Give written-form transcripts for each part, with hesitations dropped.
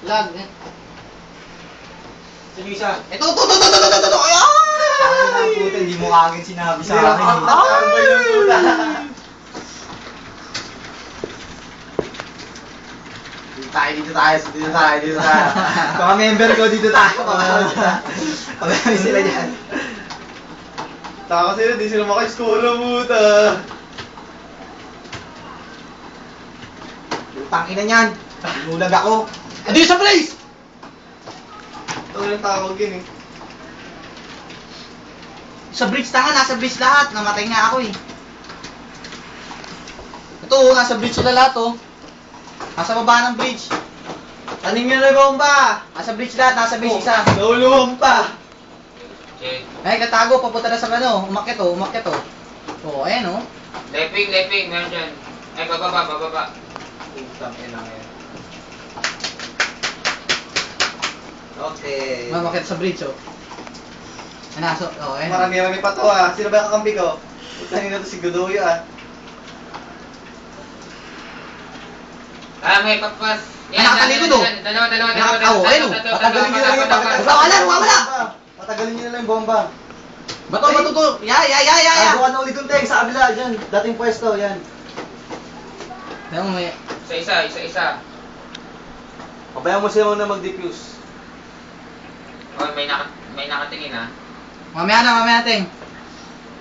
Lag. Sige isa. Ito. Ay! Puta, hindi mo kagad sinabi sa akin. Ay! Dito tayo. Mga member ko, dito tayo. Pagkami sila dyan. Taka sila, di sila makaskuro, puta. Putang ina niyan. Inulag ako. Ando sa place! Ito yung tawag yun eh. Sa bridge tanga, nasa bridge lahat. Namatay nga ako eh. Ito, nasa bridge sila lahat oh. Nasa baba ng bridge. Taning nyo na bomba! Nasa bridge lahat, nasa bridge isa. Nauluwang pa! Ay, katago, papunta na sa ano. Umakyat oh. Oh, ayan oh. Leping, meron dyan. Ay, bababa. Putang ina ngayon. Okay. Umakyat sa bridge oh. Anaso, oh ayan. Marami pa to ah. Sino ba yung kakampi ko? Putang ina to si Godoyo ah. May papas. Ay, nakatalikod, oh. Dalawa. Oh, ayun, oh. Patagalin nyo na lang yung Wala. Patagalin nyo na lang yung bomba. Bato to. Ya. Taguan na ulit yung tank sa kabila dyan. Dating pwesto, yan. Ayan mo may... Isa. Pabayaan mo sila muna mag-defuse. Oh, may nakatingin ah. Mamaya natin.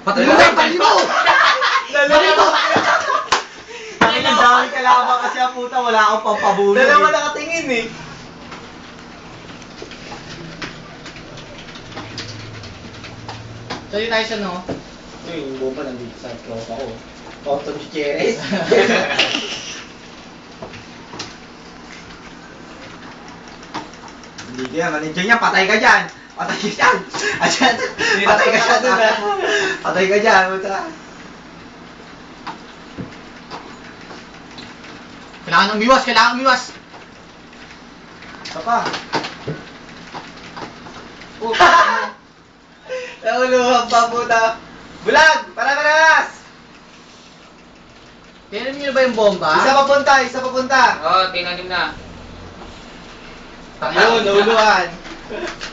Patuloy mo! Bakit ang dami kalaban kasi ang puta, wala akong pampabulong. Dalawa nakatingin eh. So yun tayo siya no? Yung bomba nandito sa tropa ko. Phantom Gutierrez. Hindi kaya, maninja niya, patay ka dyan. Patay ka dyan, puta. Kailangan umiwas. Isa pa. Puta. Nauluhan pa puta. Bulag! Para! Tingnan niyo na ba yung bomba? Isa papunta. Oh, tinanim na. Yun, nauluhan.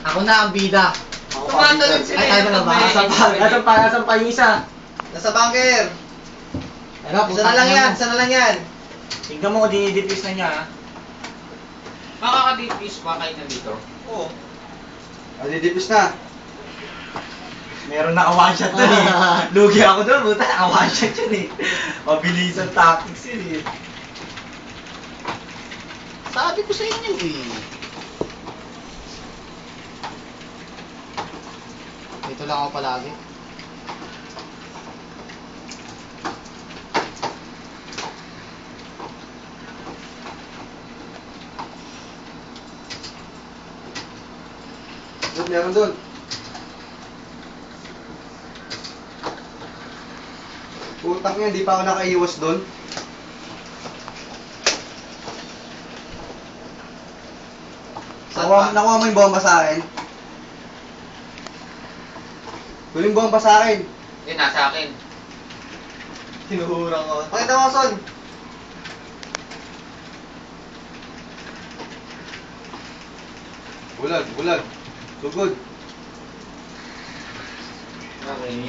Ako na ang bida. Tumatalon sila. Ay, tayo na ba? Nasaan pa yung isa? Nasa bunker. Ano, Isa na lang yan. Tingnan mo kung dinidipis na niya, ha? Makakadipis ba kahit nandito? Oo. Dinidipis na. Meron naka one shot dun eh. Lugi ako dun, buta naka one shot yun eh. Mabilis ang tactics yun eh. Sabi ko sa inyo eh. Dito lang ako palagi. Meron doon. Putang yan, di pa ako nakaiwas doon. Nakuha mo yung bomba sa akin. Huling bomba sa akin. Yun, nasa akin. Hinuhurang ako. Pakita mo, Son. Bulag. Sugod. Okay.